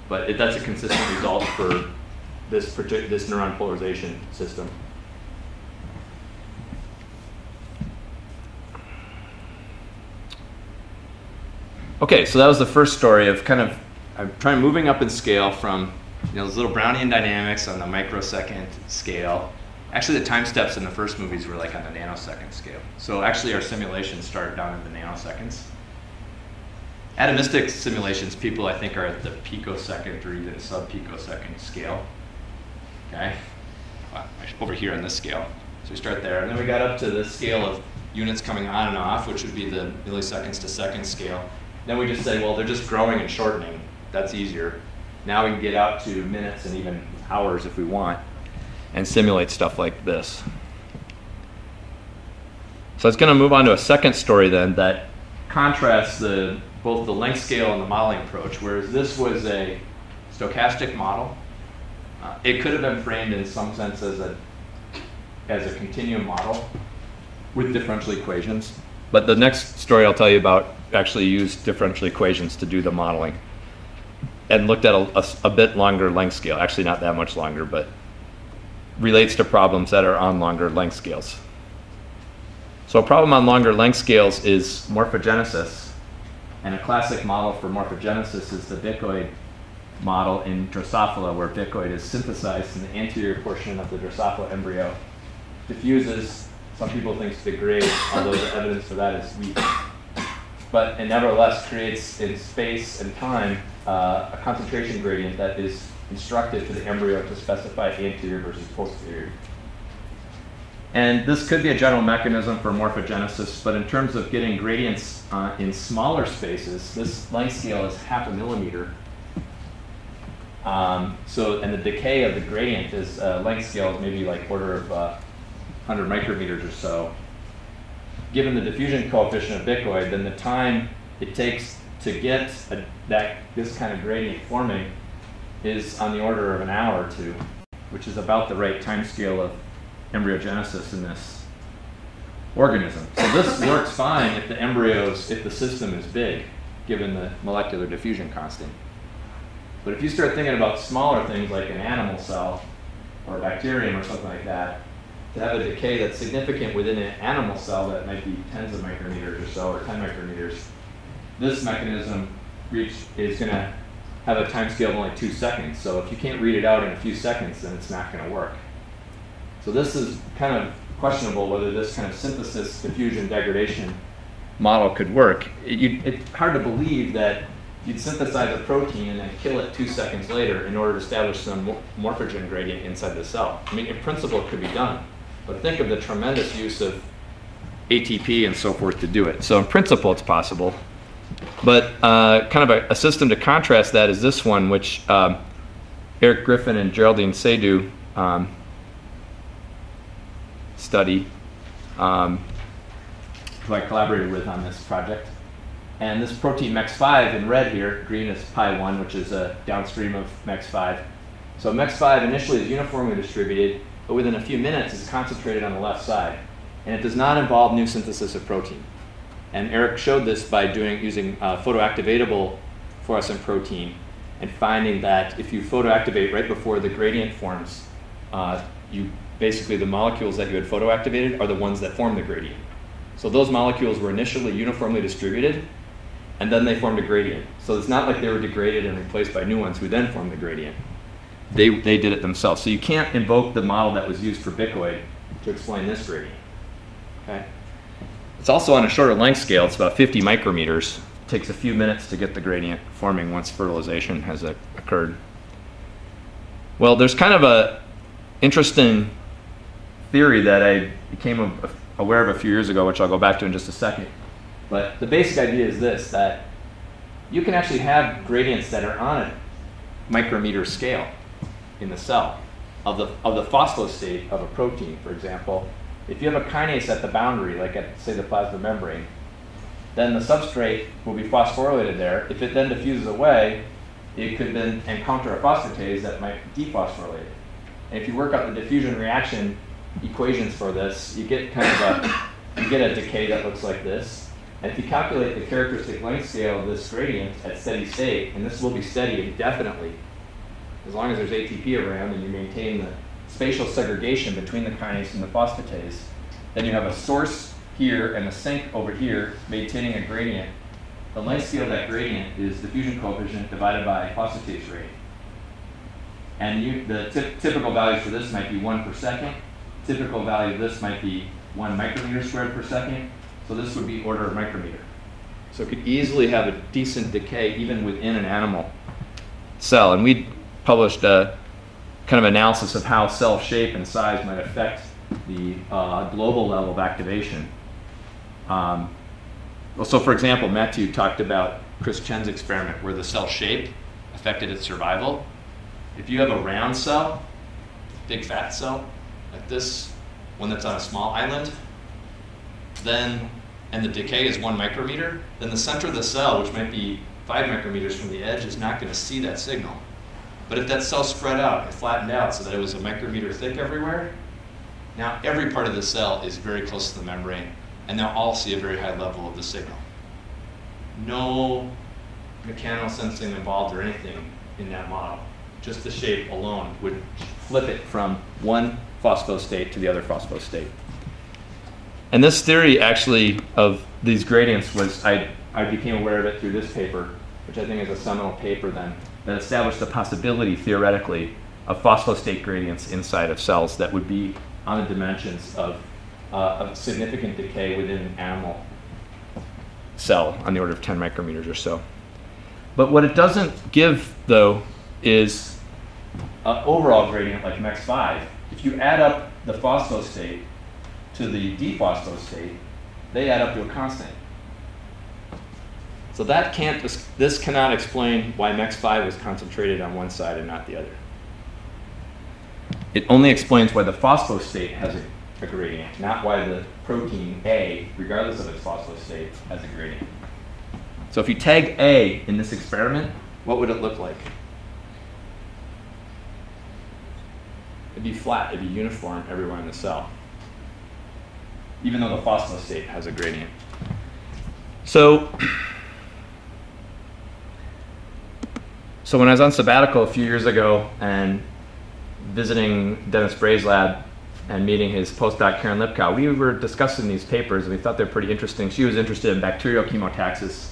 But that's a consistent result for this neuron polarization system. Okay, so that was the first story of kind of, I'm trying moving up in scale from those little Brownian dynamics on the microsecond scale. Actually, the time steps in the first movies were like on the nanosecond scale. So actually our simulations start down in the nanoseconds. Atomistic simulations, people I think are at the picosecond or even sub-picosecond scale. Okay, over here on this scale. So we start there, and then we got up to the scale of units coming on and off, which would be the milliseconds to second scale. Then we just say, well, they're just growing and shortening. That's easier. Now we can get out to minutes and even hours if we want, and simulate stuff like this. So it's going to move on to a second story then that contrasts both the length scale and the modeling approach, whereas this was a stochastic model. It could have been framed in some sense as a continuum model with differential equations. But the next story I'll tell you about actually used differential equations to do the modeling and looked at a bit longer length scale. Actually not that much longer, but relates to problems that are on longer length scales. So a problem on longer length scales is morphogenesis. And a classic model for morphogenesis is the dicoid model in Drosophila, where bicoid is synthesized in the anterior portion of the Drosophila embryo, diffuses. Some people think it degrades, although the evidence for that is weak. But it nevertheless creates in space and time a concentration gradient that is instructive to the embryo to specify anterior versus posterior. And this could be a general mechanism for morphogenesis, but in terms of getting gradients in smaller spaces, this length scale is 0.5 millimeter. And the decay of the gradient is length scale is maybe like order of 100 micrometers or so. Given the diffusion coefficient of bicoid, then the time it takes to get this kind of gradient forming is on the order of an hour or two, which is about the right time scale of embryogenesis in this organism. So this works fine if the system is big, given the molecular diffusion constant. But if you start thinking about smaller things like an animal cell or a bacterium or something like that, to have a decay that's significant within an animal cell that might be tens of micrometers or so, or 10 micrometers, this mechanism is going to have a time scale of only 2 seconds. So if you can't read it out in a few seconds, then it's not going to work. So this is kind of questionable whether this kind of synthesis, diffusion, degradation model could work. It's hard to believe that you'd synthesize a protein and then kill it 2 seconds later in order to establish some morphogen gradient inside the cell. I mean, in principle, it could be done. But think of the tremendous use of ATP and so forth to do it. So in principle, it's possible. But kind of a system to contrast that is this one, which Eric Griffin and Geraldine Seydoux study, who I collaborated with on this project. And this protein MEX5 in red here, green is pi1, which is a downstream of MEX5. So MEX5 initially is uniformly distributed, but within a few minutes it's concentrated on the left side. And it does not involve new synthesis of protein. And Eric showed this by using photoactivatable fluorescent protein and finding that if you photoactivate right before the gradient forms, basically the molecules that you had photoactivated are the ones that form the gradient. So those molecules were initially uniformly distributed, and then they formed a gradient. So it's not like they were degraded and replaced by new ones who then formed the gradient. They did it themselves. So you can't invoke the model that was used for bicoid to explain this gradient. Okay? It's also on a shorter length scale. It's about 50 micrometers. It takes a few minutes to get the gradient forming once fertilization has occurred. Well, there's kind of a interesting theory that I became aware of a few years ago, which I'll go back to in just a second. But the basic idea is this, that you can actually have gradients that are on a micrometer scale in the cell of the phosphostate of a protein, for example. If you have a kinase at the boundary, like at, say, the plasma membrane, then the substrate will be phosphorylated there. If it then diffuses away, it could then encounter a phosphatase that might dephosphorylate it. And if you work out the diffusion reaction equations for this, you get kind of a decay that looks like this. And if you calculate the characteristic length scale of this gradient at steady state, and this will be steady indefinitely, as long as there's ATP around and you maintain the spatial segregation between the kinase and the phosphatase, then you have a source here and a sink over here maintaining a gradient. The length scale of that gradient is diffusion coefficient divided by phosphatase rate. And the typical values for this might be 1 per second. Typical value of this might be 1 micrometer squared per second. So this would be order of micrometer. So it could easily have a decent decay even within an animal cell. And we published a kind of analysis of how cell shape and size might affect the global level of activation. So for example, Matthew talked about Chris Chen's experiment where the cell shape affected its survival. If you have a round cell, big fat cell, like this, one that's on a small island, and the decay is 1 micrometer, then the center of the cell, which might be 5 micrometers from the edge, is not going to see that signal. But if that cell spread out and flattened out so that it was a micrometer thick everywhere, now every part of the cell is very close to the membrane, and they'll all see a very high level of the signal. No mechanical sensing involved or anything in that model. Just the shape alone would flip it from one phosphostate to the other phosphostate. And this theory actually of these gradients was, I became aware of it through this paper, which I think is a seminal paper then. that established the possibility, theoretically, of phosphostate gradients inside of cells that would be on the dimensions of significant decay within an animal cell on the order of 10 micrometers or so. But what it doesn't give, though, is an overall gradient like MEX5. If you add up the phosphostate to the dephosphostate, they add up to a constant. So this cannot explain why MEX5 was concentrated on one side and not the other. It only explains why the phosphostate has a gradient, not why the protein A, regardless of its phosphostate, has a gradient. So if you tag A in this experiment, what would it look like? It'd be flat, it'd be uniform everywhere in the cell, even though the phosphostate has a gradient. So when I was on sabbatical a few years ago and visiting Dennis Bray's lab and meeting his postdoc Karen Lipkow, we were discussing these papers and we thought they're pretty interesting. She was interested in bacterial chemotaxis,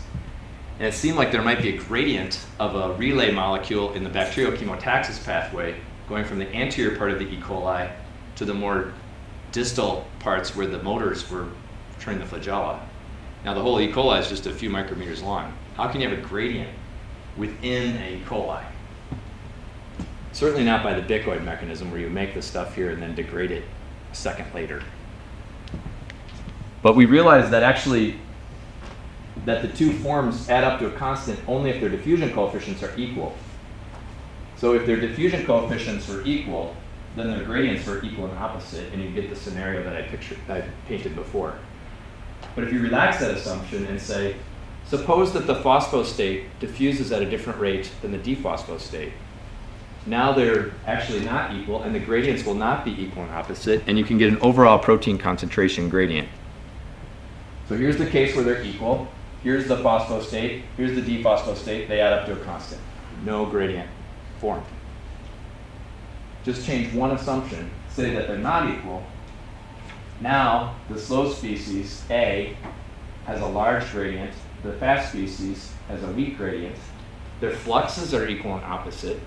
and it seemed like there might be a gradient of a relay molecule in the bacterial chemotaxis pathway going from the anterior part of the E. coli to the more distal parts where the motors were turning the flagella. Now the whole E. coli is just a few micrometers long. How can you have a gradient within a E. coli? Certainly not by the Bicoid mechanism where you make the stuff here and then degrade it a second later. But we realized that actually that the two forms add up to a constant only if their diffusion coefficients are equal. So if their diffusion coefficients are equal, then their gradients are equal and opposite, and you get the scenario that I painted before. But if you relax that assumption and say, suppose that the phosphostate diffuses at a different rate than the dephosphostate. Now they're actually not equal, and the gradients will not be equal and opposite, and you can get an overall protein concentration gradient. So here's the case where they're equal. Here's the phosphostate. Here's the dephosphostate. They add up to a constant. No gradient formed. Just change one assumption. Say that they're not equal. Now the slow species, A, has a large gradient. The fast species has a weak gradient. Their fluxes are equal and opposite,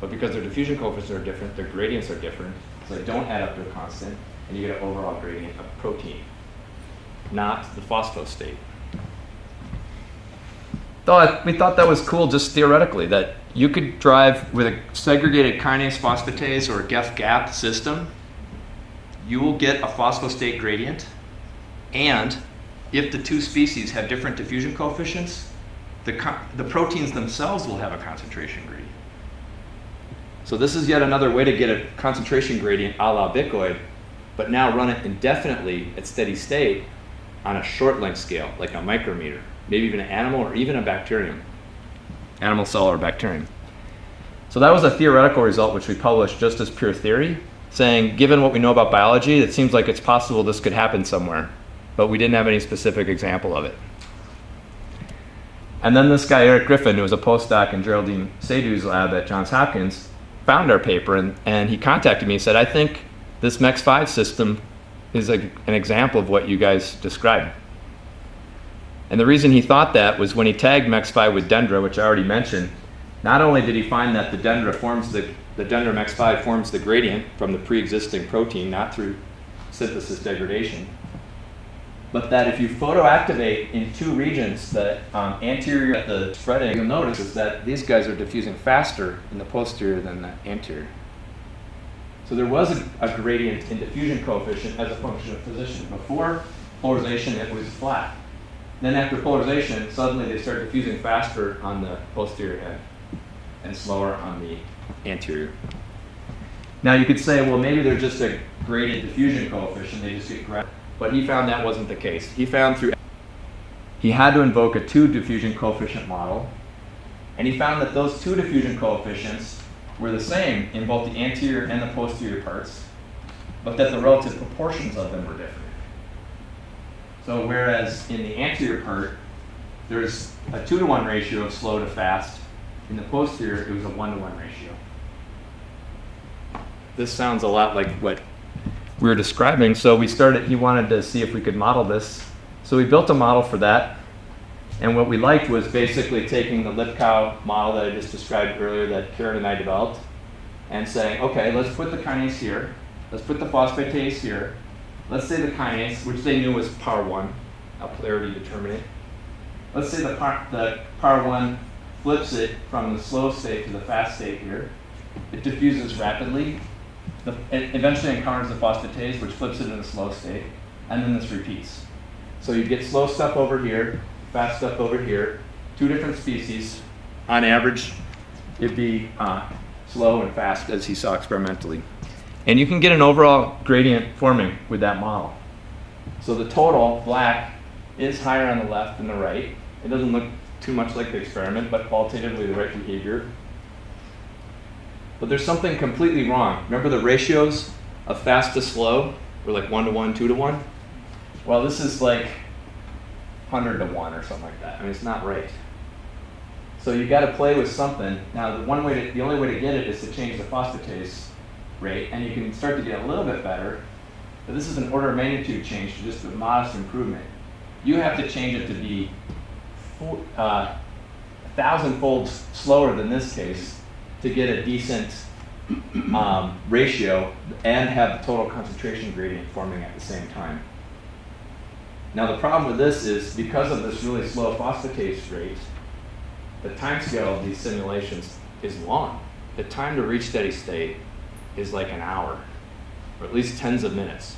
but because their diffusion coefficients are different, their gradients are different, so they don't add up to a constant, and you get an overall gradient of protein, not the phosphostate. We thought that was cool just theoretically, that you could drive with a segregated kinase phosphatase or a GEF-GAP system, you will get a phosphostate gradient, and if the two species have different diffusion coefficients, the proteins themselves will have a concentration gradient. So this is yet another way to get a concentration gradient a la Bicoid, but now run it indefinitely at steady state on a short length scale, like a micrometer, maybe even an animal or even a bacterium, animal cell or bacterium. So that was a theoretical result which we published just as pure theory, saying given what we know about biology, it seems like it's possible this could happen somewhere, but we didn't have any specific example of it. And then this guy, Eric Griffin, who was a postdoc in Geraldine Seydoux's lab at Johns Hopkins, found our paper and he contacted me and said, I think this MEX5 system is an example of what you guys described. And the reason he thought that was when he tagged MEX5 with Dendra, which I already mentioned, not only did he find that the Dendra MEX5 forms the gradient from the pre-existing protein, not through synthesis degradation, but that if you photoactivate in two regions, the anterior at the spreading, you'll notice is that these guys are diffusing faster in the posterior than the anterior. So there was a gradient in diffusion coefficient as a function of position. Before polarization, it was flat. Then after polarization, suddenly they start diffusing faster on the posterior end and slower on the anterior. Now you could say, well, maybe they're just a gradient diffusion coefficient, they just get graded. But he found that wasn't the case. He had to invoke a two diffusion coefficient model, and he found that those two diffusion coefficients were the same in both the anterior and the posterior parts, but that the relative proportions of them were different. So whereas in the anterior part, there's a 2-to-1 ratio of slow to fast, in the posterior it was a 1-to-1 ratio. This sounds a lot like what we were describing, so he wanted to see if we could model this. So we built a model for that, And what we liked was basically taking the Lipkow model that I just described earlier that Karen and I developed and saying, okay, let's put the kinase here. Let's put the phosphatase here. Let's say the kinase, which they knew was par 1, a polarity determinant. Let's say the par 1 flips it from the slow state to the fast state here. It diffuses rapidly. It eventually encounters the phosphatase, which flips it in the slow state. And then this repeats. So you get slow stuff over here, fast stuff over here, 2 different species. On average, it'd be slow and fast, as he saw experimentally. And you can get an overall gradient forming with that model. So the total, black, is higher on the left than the right. It doesn't look too much like the experiment, but qualitatively the right behavior. But there's something completely wrong. Remember the ratios of fast to slow were like 1 to 1, 2 to 1? Well, this is like 100 to 1 or something like that. I mean, it's not right. So you got to play with something. Now, the only way to get it is to change the phosphatase rate, and you can start to get a little bit better. But this is an order of magnitude change to just a modest improvement. You have to change it to be 1,000-fold slower than this case to get a decent ratio and have the total concentration gradient forming at the same time. Now the problem with this is because of this really slow phosphatase rate, the time scale of these simulations is long. The time to reach steady state is like an hour, or at least tens of minutes.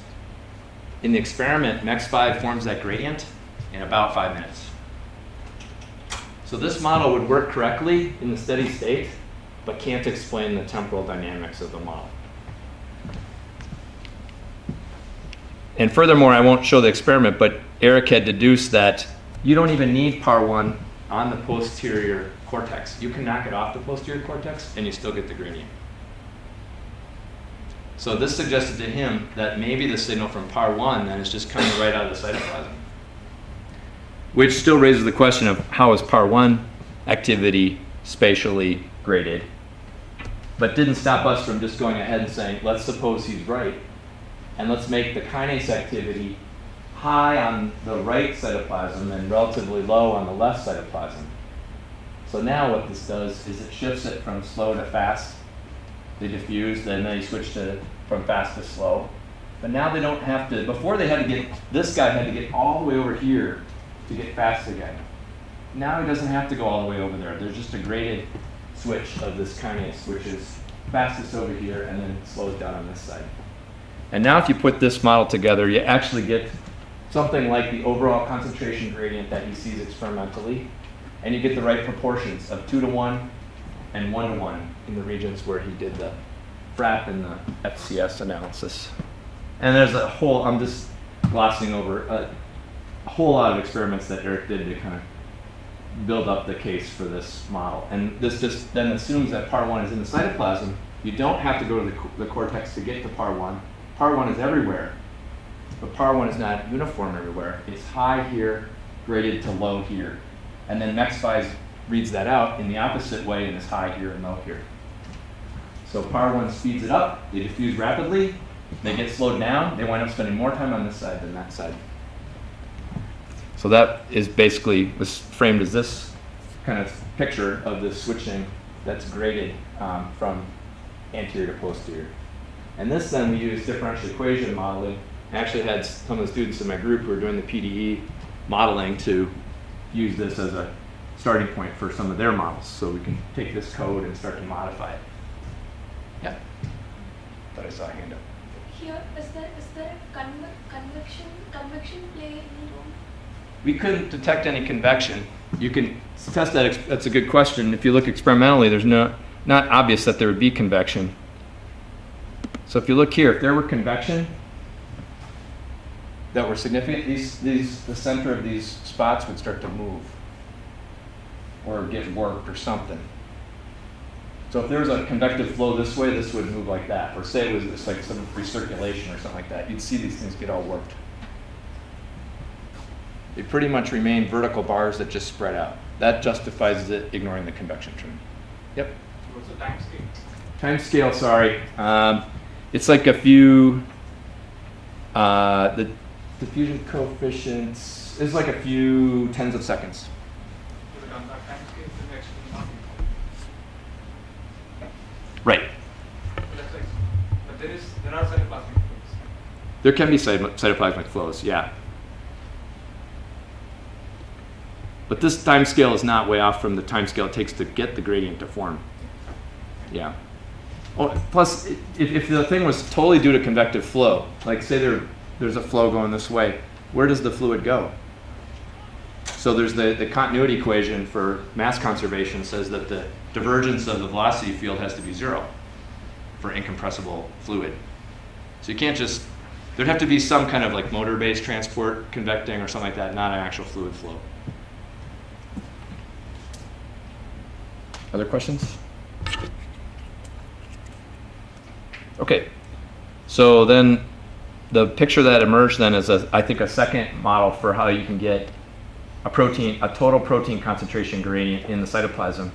In the experiment, MEX5 forms that gradient in about 5 minutes. So this model would work correctly in the steady state, but can't explain the temporal dynamics of the model. And furthermore, I won't show the experiment, but Eric had deduced that you don't even need par 1 on the posterior cortex. You can knock it off the posterior cortex and you still get the gradient. So this suggested to him that maybe the signal from par 1 then is just coming right out of the cytoplasm. Which still raises the question of how is par 1 activity spatially graded? But didn't stop us from just going ahead and saying, let's suppose he's right, and let's make the kinase activity high on the right cytoplasm and relatively low on the left cytoplasm. So now what this does is it shifts it from slow to fast. They diffuse, then they switch from fast to slow. But now they don't have to, before they had to get, this guy had to get all the way over here to get fast again. Now he doesn't have to go all the way over there. There's just a graded switch of this kinase, which is fastest over here and then slows down on this side. And now if you put this model together, you actually get something like the overall concentration gradient that he sees experimentally, and you get the right proportions of 2 to 1 and 1 to 1 in the regions where he did the FRAP and the FCS analysis. And there's a whole, I'm just glossing over, a whole lot of experiments that Eric did to kind of build up the case for this model. And this just then assumes that par 1 is in the cytoplasm. You don't have to go to the cortex to get to par 1. Par 1 is everywhere, but par 1 is not uniform everywhere. It's high here, graded to low here. And then MEX5 reads that out in the opposite way and is high here and low here. So par 1 speeds it up, they diffuse rapidly, they get slowed down, they wind up spending more time on this side than that side. So that is basically, was framed as this kind of picture of the switching that's graded from anterior to posterior. And this then we use differential equation modeling. I actually had some of the students in my group who are doing the PDE modeling to use this as a starting point for some of their models. So we can take this code and start to modify it. Yeah? Thought I saw a hand up. Here, is there a convection play any role? We couldn't detect any convection. You can test that. That's a good question. If you look experimentally, there's not obvious that there would be convection. So if you look here, if there were convection that were significant, the center of these spots would start to move or get warped or something. So if there was a convective flow this way, this would move like that. Or say it was just like some recirculation or something like that. You'd see these things get all warped. They pretty much remain vertical bars that just spread out. That justifies it ignoring the convection term. Yep? What's the time scale? Time scale, sorry. It's like a few, the diffusion coefficients is like a few tens of seconds. There can be cytoplasmic flows, yeah. But this time scale is not way off from the time scale it takes to get the gradient to form. Yeah. Oh, plus, if the thing was totally due to convective flow, like say there's a flow going this way, where does the fluid go? So there's the continuity equation for mass conservation says that the divergence of the velocity field has to be 0 for incompressible fluid. So you can't just, there'd have to be some kind of like motor-based transport convecting or something like that, not an actual fluid flow. Other questions? Okay, so then the picture that emerged then is, I think, a second model for how you can get a total protein concentration gradient in the cytoplasm.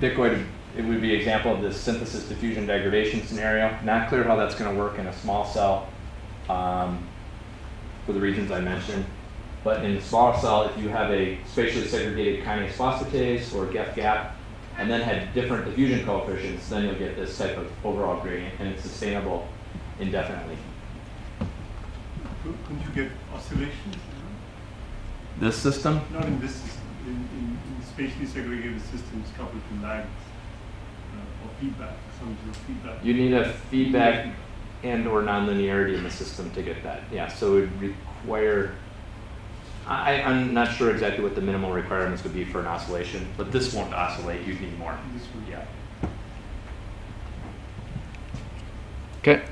Bitcoid, it would be an example of this synthesis diffusion degradation scenario. Not clear how that's going to work in a small cell for the reasons I mentioned. But in the small cell, if you have a spatially segregated kinase phosphatase or GEF-GAP, and then had different diffusion coefficients, then you'll get this type of overall gradient, and it's sustainable indefinitely. Couldn't you get oscillations? This system? Not in this system. In spatially segregated systems coupled to lags or feedback, some sort of feedback. You need a feedback and or nonlinearity in the system to get that. Yeah, so it would require, I'm not sure exactly what the minimal requirements would be for an oscillation, but this won't oscillate, you'd need more. This would, yeah. Okay.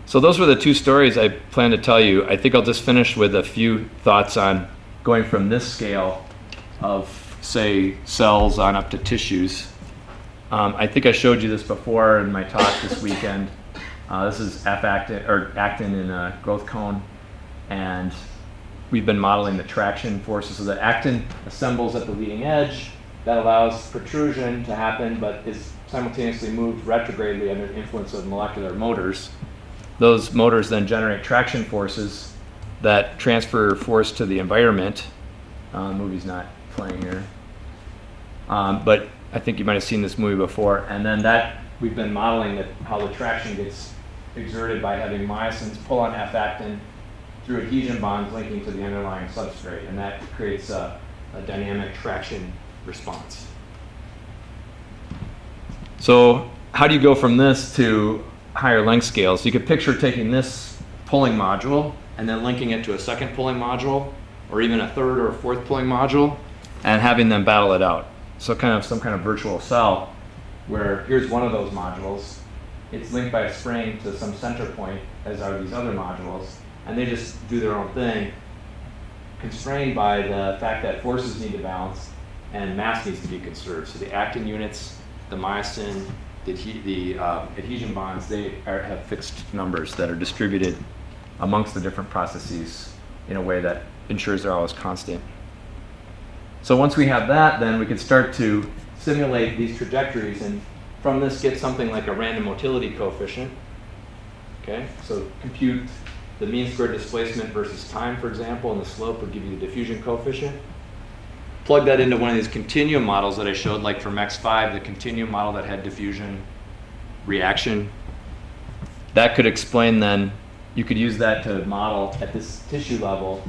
So those were the two stories I plan to tell you. I think I'll just finish with a few thoughts on going from this scale of, say, cells on up to tissues. I think I showed you this before in my talk this weekend. This is actin in a growth cone, and we've been modeling the traction forces. So the actin assembles at the leading edge. That allows protrusion to happen, but is simultaneously moved retrogradely under the influence of molecular motors. Those motors then generate traction forces that transfer force to the environment. Movie's not playing here. But I think you might have seen this movie before. And then that, we've been modeling how the traction gets exerted by having myosins pull on F-actin through adhesion bonds linking to the underlying substrate. And that creates a dynamic traction response. So how do you go from this to higher length scales? You could picture taking this pulling module and then linking it to a second pulling module, or even a third or fourth pulling module, and having them battle it out. So kind of some kind of virtual cell where here's one of those modules. It's linked by a spring to some center point, as are these other modules, and they just do their own thing, constrained by the fact that forces need to balance and mass needs to be conserved. So the actin units, the myosin, the adhesion bonds, they have fixed numbers that are distributed amongst the different processes in a way that ensures they're always constant. So once we have that, then we can start to simulate these trajectories, and from this get something like a random motility coefficient. Okay, so compute the mean squared displacement versus time, for example, and the slope would give you the diffusion coefficient. Plug that into one of these continuum models that I showed, like from X5, the continuum model that had diffusion reaction. That could explain then, you could use that to model at this tissue level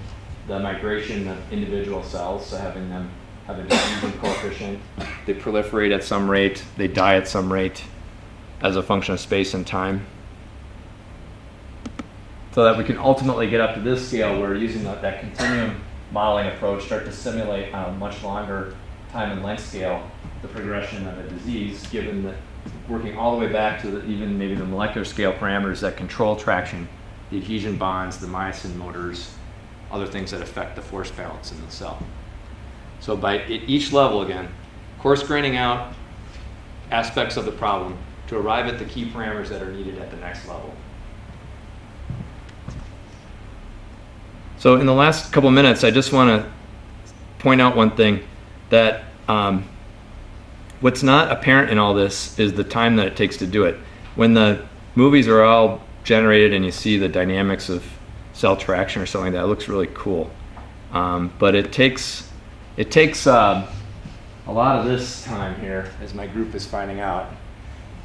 the migration of individual cells, so having them have a diffusion coefficient. They proliferate at some rate, they die at some rate as a function of space and time. So that we can ultimately get up to this scale where using that continuum modeling approach start to simulate on a much longer time and length scale the progression of a disease, given that working all the way back to even maybe the molecular scale parameters that control traction, the adhesion bonds, the myosin motors, other things that affect the force balance in the cell. So by at each level, again, coarse graining out aspects of the problem to arrive at the key parameters that are needed at the next level. So in the last couple of minutes, I just want to point out one thing, that what's not apparent in all this is the time that it takes to do it. When the movies are all generated and you see the dynamics of cell traction or something like that, it looks really cool. But it takes a lot of this time here, as my group is finding out,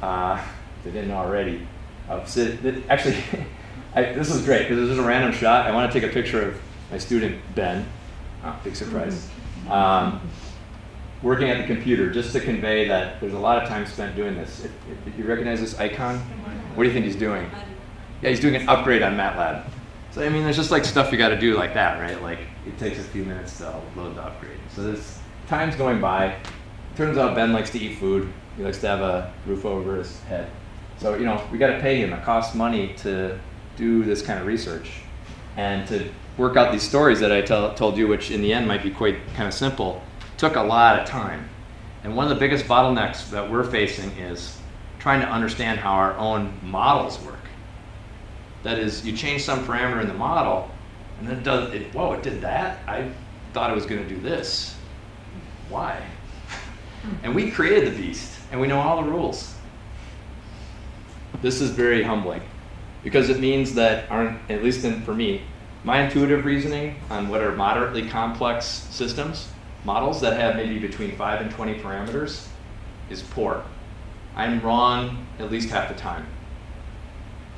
if they didn't already, Actually, this was great because this is a random shot. I want to take a picture of my student, Ben. Oh, big surprise. Working at the computer just to convey that there's a lot of time spent doing this. If you recognize this icon, what do you think he's doing? Yeah, he's doing an upgrade on MATLAB. So, I mean, there's just like stuff you got to do like that, right? Like it takes a few minutes to load the upgrade. So this time's going by. Turns out Ben likes to eat food. He likes to have a roof over his head. So, you know, we got to pay him. It costs money to do this kind of research and to work out these stories that I told you, which in the end might be quite kind of simple, took a lot of time. And one of the biggest bottlenecks that we're facing is trying to understand how our own models work. That is, you change some parameter in the model, and then whoa, it did that? I thought it was going to do this. Why? And we created the beast, and we know all the rules. This is very humbling, because it means that, at least for me, my intuitive reasoning on what are moderately complex systems, models that have maybe between 5 and 20 parameters, is poor. I'm wrong at least half the time.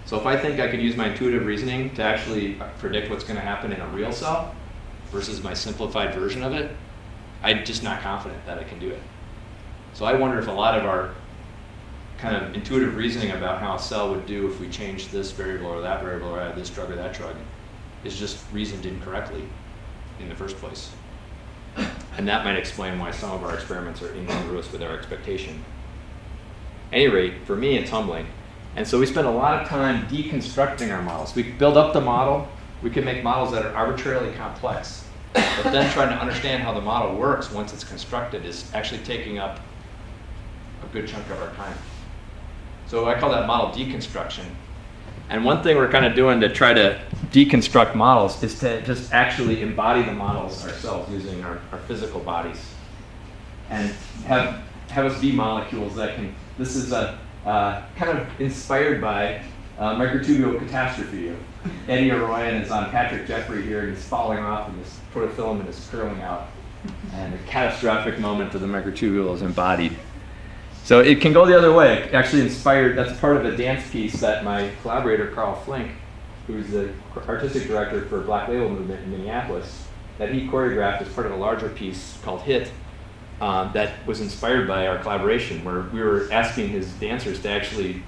So if I think I could use my intuitive reasoning to actually predict what's going to happen in a real cell versus my simplified version of it, I'm just not confident that I can do it. So I wonder if a lot of our kind of intuitive reasoning about how a cell would do if we changed this variable or that variable or added this drug or that drug is just reasoned incorrectly in the first place. And that might explain why some of our experiments are incongruous with our expectation. At any rate, for me, it's humbling. And so we spend a lot of time deconstructing our models. We build up the model. We can make models that are arbitrarily complex. But then trying to understand how the model works once it's constructed is actually taking up a good chunk of our time. So I call that model deconstruction. And one thing we're kind of doing to try to deconstruct models is to just actually embody the models ourselves using our physical bodies. And have us be molecules that can, this is a kind of inspired by microtubule catastrophe. Eddie Arroyan is on Patrick Jeffrey here, and he's falling off, and this protofilament is curling out. And the catastrophic moment of the microtubule is embodied. So it can go the other way. Actually inspired, that's part of a dance piece that my collaborator, Carl Flink, who's the artistic director for Black Label Movement in Minneapolis, that he choreographed as part of a larger piece called HIT that was inspired by our collaboration, where we were asking his dancers to actually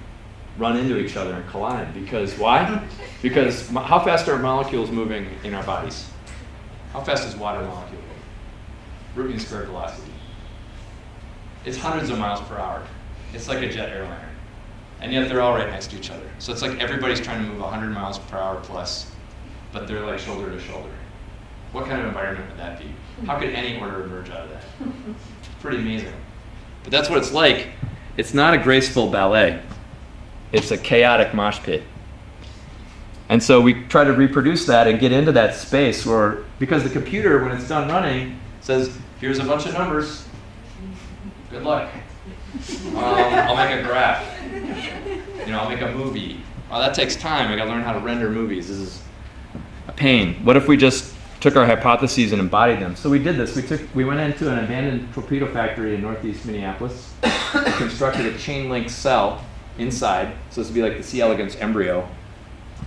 run into each other and collide. Because why? Because how fast are molecules moving in our bodies? How fast is water molecule moving? Root mean squared velocity. It's hundreds of miles per hour. It's like a jet airliner. And yet they're all right next to each other. So it's like everybody's trying to move 100 miles per hour plus, but they're like shoulder to shoulder. What kind of environment would that be? How could any order emerge out of that? Pretty amazing. But that's what it's like. It's not a graceful ballet. It's a chaotic mosh pit. And so we try to reproduce that and get into that space where, because the computer, when it's done running, says, here's a bunch of numbers. Good luck. I'll make a graph. I'll make a movie. Oh, that takes time. I got to learn how to render movies. This is a pain. What if we just took our hypotheses and embodied them? So we did this. We went into an abandoned torpedo factory in northeast Minneapolis, constructed a chain link cell inside. So this would be like the C. elegans embryo,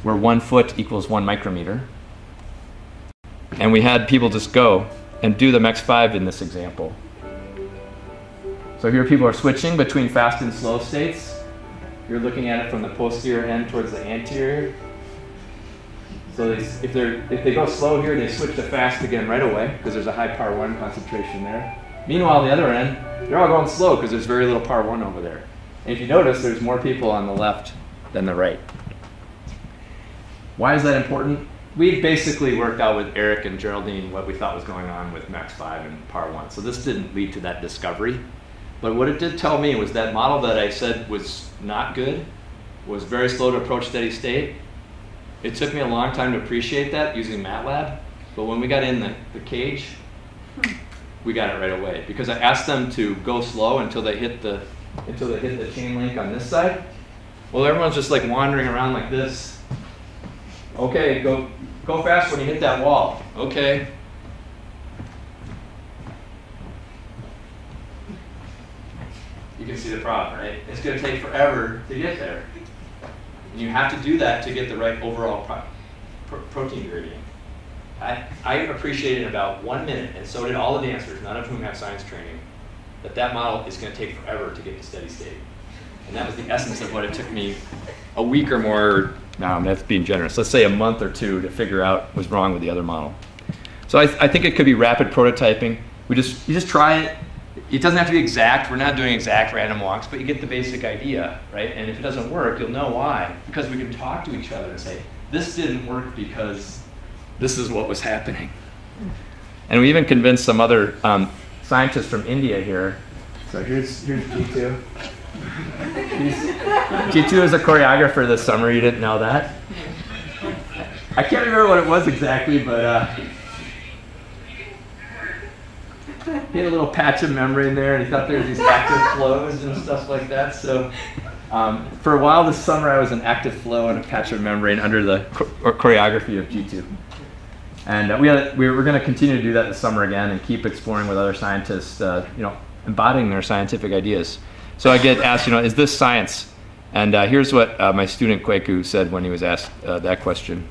where 1 foot equals 1 micrometer. And we had people just go and do the MEX5 in this example. So here people are switching between fast and slow states. You're looking at it from the posterior end towards the anterior. So if they go slow here, they switch to fast again right away because there's a high power 1 concentration there. Meanwhile, the other end, they're all going slow because there's very little power 1 over there. And if you notice, there's more people on the left than the right. Why is that important? We basically worked out with Eric and Geraldine what we thought was going on with MEX5 and power 1. So this didn't lead to that discovery. But what it did tell me was that model that I said was not good, was very slow to approach steady state. It took me a long time to appreciate that using MATLAB, but when we got in the cage, we got it right away. Because I asked them to go slow until they hit the chain link on this side. Well, everyone's just like wandering around like this. Okay, go fast when you hit that wall. Okay. You can see the problem, right? It's going to take forever to get there. And you have to do that to get the right overall protein gradient. I appreciated in about 1 minute, and so did all the dancers, none of whom have science training, that model is going to take forever to get to steady state. And that was the essence of what it took me a week or more, no, that's being generous, let's say a month or two to figure out what was wrong with the other model. So I think it could be rapid prototyping. You just try it. It doesn't have to be exact. We're not doing exact random walks, but you get the basic idea, right? And if it doesn't work, you'll know why. Because we can talk to each other and say, this didn't work because this is what was happening. And we even convinced some other scientists from India here. So here's G2. G2 is a choreographer this summer. You didn't know that? I can't remember what it was exactly, but he had a little patch of membrane there, and he thought there were these active flows and stuff like that. So for a while this summer, I was an active flow and a patch of membrane under the choreography of G2. And we're going to continue to do that this summer again and keep exploring with other scientists, embodying their scientific ideas. So I get asked, is this science? And here's what my student Kweku said when he was asked that question.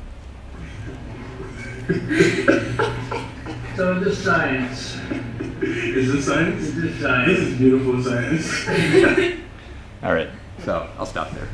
So this science. Is this science? Is this science? This is beautiful science. All right, so I'll stop there.